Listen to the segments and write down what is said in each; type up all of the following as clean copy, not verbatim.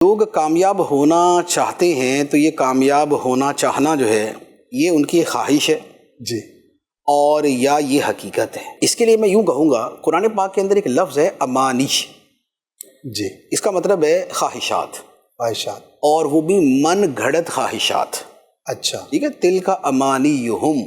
لوگ کامیاب ہونا چاہتے ہیں تو یہ کامیاب ہونا چاہنا جو ہے یہ ان کی خواہش ہے جی، اور یا یہ حقیقت ہے. اس کے لیے میں یوں کہوں گا، قرآن پاک کے اندر ایک لفظ ہے امانیش. جی، اس کا مطلب ہے خواہشات، خواہشات. اور وہ بھی من گھڑت خواہشات. اچھا. ٹھیک ہے، تل کا امانیہم.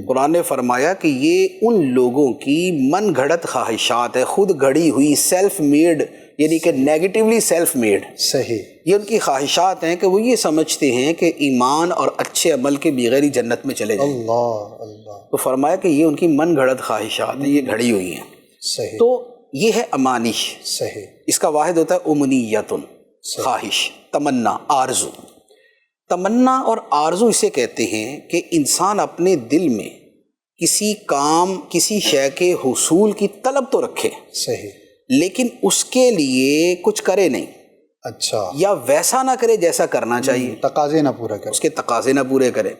قرآن نے فرمایا کہ یہ ان لوگوں کی من گھڑت خواہشات ہے، خود گھڑی ہوئی، سیلف میڈ، یعنی کہ نیگیٹیولی سیلف میڈ. صحیح. یہ ان کی خواہشات ہیں کہ وہ یہ سمجھتے ہیں کہ ایمان اور اچھے عمل کے بغیر ہی جنت میں چلے جائیں. اللہ اللہ. تو فرمایا کہ یہ ان کی من گھڑت خواہشات ہیں، یہ گھڑی ہوئی ہیں. صحیح. تو یہ ہے امانش. صحیح. اس کا واحد ہوتا ہے امنیتن، خواہش، تمنا، آرزو. تمنا اور آرزو اسے کہتے ہیں کہ انسان اپنے دل میں کسی کام، کسی شے کے حصول کی طلب تو رکھے، صحیح. لیکن اس کے لیے کچھ کرے نہیں. اچھا. یا ویسا نہ کرے جیسا کرنا چاہیے، تقاضے نہ پورا کر. اس کے تقاضے نہ پورے کرے.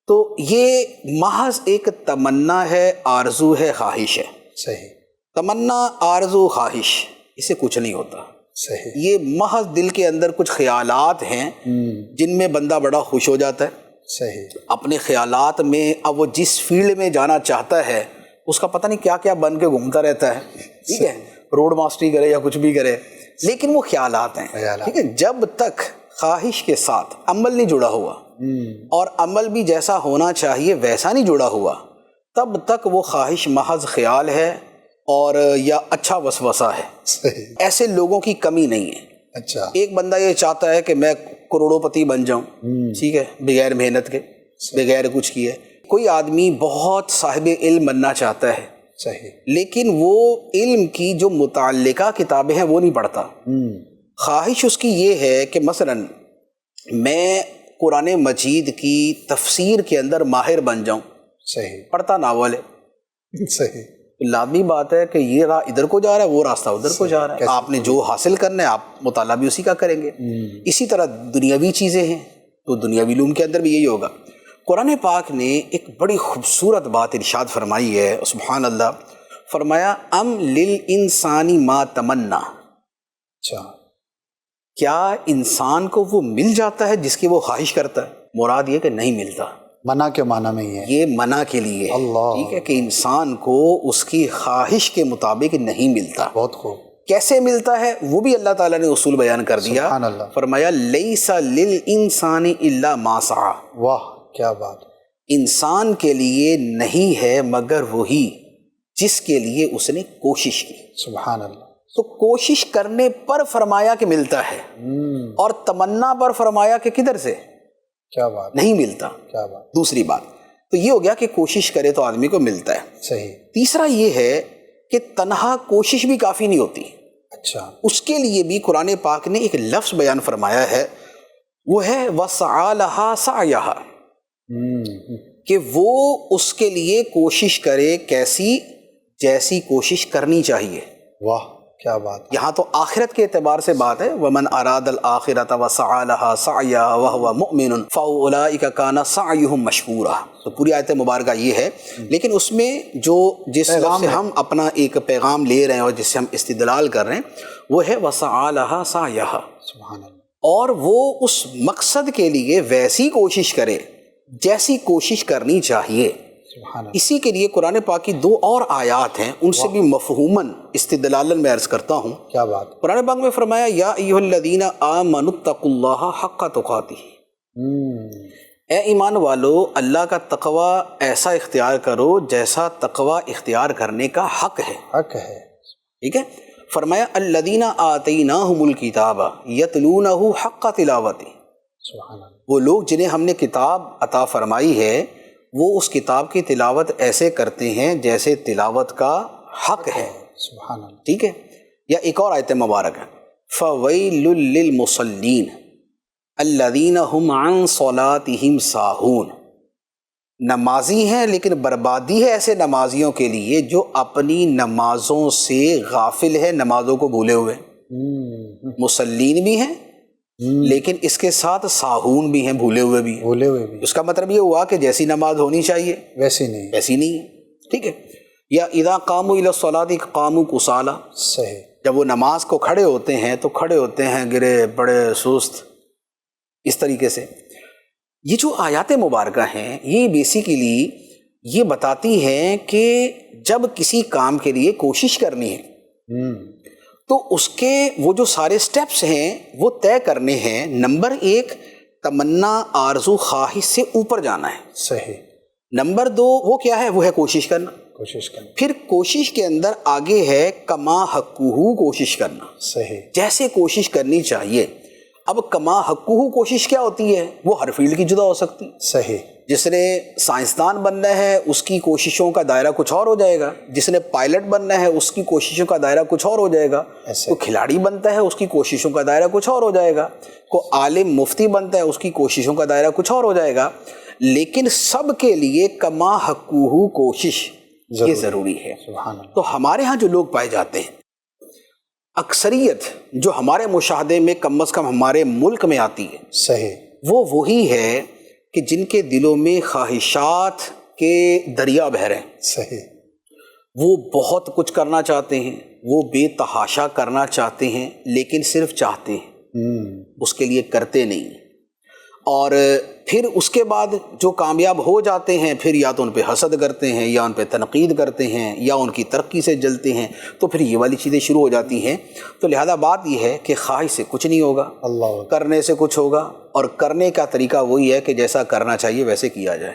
تو یہ محض ایک تمنا ہے، آرزو ہے، خواہش ہے. صحیح. تمنا، آرزو، خواہش، اسے کچھ نہیں ہوتا. صحیح. یہ محض دل کے اندر کچھ خیالات ہیں جن میں بندہ بڑا خوش ہو جاتا ہے. صحیح. اپنے خیالات میں اب وہ جس فیلڈ میں جانا چاہتا ہے اس کا پتہ نہیں کیا کیا بن کے گھومتا رہتا ہے. ٹھیک ہے، روڈ ماسٹری کرے یا کچھ بھی کرے، لیکن وہ خیالات ہیں. ٹھیک ہے، جب تک خواہش کے ساتھ عمل نہیں جڑا ہوا اور عمل بھی جیسا ہونا چاہیے ویسا نہیں جڑا ہوا، تب تک وہ خواہش محض خیال ہے اور یا اچھا وسوسہ ہے. صحیح. ایسے لوگوں کی کمی نہیں ہے. اچھا. ایک بندہ یہ چاہتا ہے کہ میں کروڑوں پتی بن جاؤں، ٹھیک ہے، بغیر محنت کے، بغیر کچھ کیے. کوئی آدمی بہت صاحب علم بننا چاہتا ہے، صحیح، لیکن وہ علم کی جو متعلقہ کتابیں ہیں وہ نہیں پڑھتا. خواہش اس کی یہ ہے کہ مثلا میں قرآن مجید کی تفسیر کے اندر ماہر بن جاؤں. صحیح، پڑھتا ناول ہے. صحیح. لازمی بات ہے کہ یہ راہ ادھر کو جا رہا ہے، وہ راستہ ادھر کو جا رہا ہے. آپ نے جو حاصل کرنا ہے آپ مطالعہ بھی اسی کا کریں گے. اسی طرح دنیاوی چیزیں ہیں تو دنیاوی علوم کے اندر بھی یہی ہوگا. قرآن پاک نے ایک بڑی خوبصورت بات ارشاد فرمائی ہے، سبحان اللہ. فرمایا ام للانسان ما تمنا. اچھا. کیا انسان کو وہ مل جاتا ہے جس کی وہ خواہش کرتا ہے؟ مراد یہ کہ نہیں ملتا. منع کے معنی میں ہی ہے. یہ منع کے لیے ہے. اللہ. ٹھیک ہے، کہ انسان کو اس کی خواہش کے مطابق نہیں ملتا. بہت خوب. کیسے ملتا ہے وہ بھی اللہ تعالیٰ نے اصول بیان کر دیا. سبحان اللہ. فرمایا لیس للانسان الا ما سعی. واہ کیا بات. انسان کے لیے نہیں ہے مگر وہی جس کے لیے اس نے کوشش کی. سبحان اللہ. تو کوشش کرنے پر فرمایا کہ ملتا ہے، اور تمنا پر فرمایا کہ کدھر سے کیا بات. نہیں ملتا. کیا بات. دوسری بات تو یہ ہو گیا کہ کوشش کرے تو آدمی کو ملتا ہے. صحیح. تیسرا یہ ہے کہ تنہا کوشش بھی کافی نہیں ہوتی. اچھا. اس کے لیے بھی قرآن پاک نے ایک لفظ بیان فرمایا ہے، وہ ہے وَسَعَى لَهَا سَعْيَهَا، کہ وہ اس کے لیے کوشش کرے کیسی، جیسی کوشش کرنی چاہیے. واہ کیا بات. یہاں تو آخرت کے اعتبار سے بات ہے. وَمَنْ أَرَادَ الْآخِرَةَ وَسَعَى لَهَا سَعْيَهَا وَهُوَ مُؤْمِنٌ فَأُولَٰئِكَ كَانَ سَعْيُهُمْ مَشْكُورًا. تو پوری آیت مبارکہ یہ ہے، لیکن اس میں جو جس لفظ سے ہم اپنا ایک پیغام لے رہے ہیں اور جس سے ہم استدلال کر رہے ہیں وہ ہے وَسَعَى لَهَا سَعْيَهَا. سبحان اللہ. اور وہ اس مقصد کے لیے ویسی کوشش کرے جیسی کوشش کرنی چاہیے. سبحان اللہ. اسی کے لیے قرآن پاک کی دو اور آیات ہیں، ان سے بھی مفہوماً استدلالاً میں عرض کرتا ہوں. کیا بات. قرآن پاک میں فرمایا یا ایھا الذین آمنوا اتقوا اللہ حق تقاتہ. اے ایمان والو، اللہ کا تقوی ایسا اختیار کرو جیسا تقوی اختیار کرنے کا حق ہے. حق ہے. ٹھیک ہے. فرمایا الذین آتیناہم الکتاب یتلونہ حق تلاوتہ. سبحان اللہ. وہ لوگ جنہیں ہم نے کتاب عطا فرمائی ہے وہ اس کتاب کی تلاوت ایسے کرتے ہیں جیسے تلاوت کا حق ہے. سبحان اللہ. ٹھیک ہے. یا ایک اور آیت مبارک ہے فَوَيْلٌ لِّلْمُصَلِّينَ الَّذِينَ هُمْ عَن صَلَاتِهِمْ سَاهُونَ. نمازی ہیں لیکن بربادی ہے ایسے نمازیوں کے لیے جو اپنی نمازوں سے غافل ہے، نمازوں کو بھولے ہوئے. مصلین بھی ہیں لیکن اس کے ساتھ ساہون بھی ہیں، بھولے ہوئے بھی ہیں. بھولے ہوئے بھی. اس کا مطلب یہ ہوا کہ جیسی نماز ہونی چاہیے ویسی نہیں. ایسی نہیں ہے. ٹھیک ہے. یا اذا قاموا الی الصلاۃ قاموا کسالى. صحیح. جب وہ نماز کو کھڑے ہوتے ہیں تو کھڑے ہوتے ہیں گرے بڑے سست اس طریقے سے۔ یہ جو آیات مبارکہ ہیں یہ بیسیکلی یہ بتاتی ہیں کہ جب کسی کام کے لیے کوشش کرنی ہے تو اس کے وہ جو سارے سٹیپس ہیں وہ طے کرنے ہیں۔ نمبر 1 تمنا آرزو خواہش سے اوپر جانا ہے، صحیح۔ نمبر 2 وہ کیا ہے؟ وہ ہے کوشش کرنا۔ کوشش کرنا، پھر کوشش کے اندر آگے ہے کما حقہ کوشش کرنا، صحیح۔ جیسے کوشش کرنی چاہیے۔ اب کما حقہ کوشش کیا ہوتی ہے؟ وہ ہر فیلڈ کی جدا ہو سکتی ہے۔ صحیح۔ جس نے سائنسدان بننا ہے اس کی کوششوں کا دائرہ کچھ اور ہو جائے گا، جس نے پائلٹ بننا ہے اس کی کوششوں کا دائرہ کچھ اور ہو جائے گا، کوئی کھلاڑی بنتا ہے اس کی کوششوں کا دائرہ کچھ اور ہو جائے گا، کوئی عالم مفتی بنتا ہے اس کی کوششوں کا دائرہ کچھ اور ہو جائے گا، لیکن سب کے لیے کما حقہ کوشش یہ ضروری ہے۔ سبحان اللہ۔ تو ہمارے ہاں جو لوگ پائے جاتے ہیں، اکثریت جو ہمارے مشاہدے میں کم از کم ہمارے ملک میں آتی ہے، صحیح۔ وہ وہی ہے کہ جن کے دلوں میں خواہشات کے دریا بہہ رہے ہیں، صحیح۔ وہ بہت کچھ کرنا چاہتے ہیں، وہ بے تحاشا کرنا چاہتے ہیں، لیکن صرف چاہتے ہیں، اس کے لیے کرتے نہیں۔ اور پھر اس کے بعد جو کامیاب ہو جاتے ہیں پھر یا تو ان پہ حسد کرتے ہیں یا ان پہ تنقید کرتے ہیں یا ان کی ترقی سے جلتے ہیں، تو پھر یہ والی چیزیں شروع ہو جاتی ہیں۔ تو لہذا بات یہ ہے کہ خواہش سے کچھ نہیں ہوگا، اللہ کرنے سے کچھ ہوگا، اور کرنے کا طریقہ وہی ہے کہ جیسا کرنا چاہیے ویسے کیا جائے۔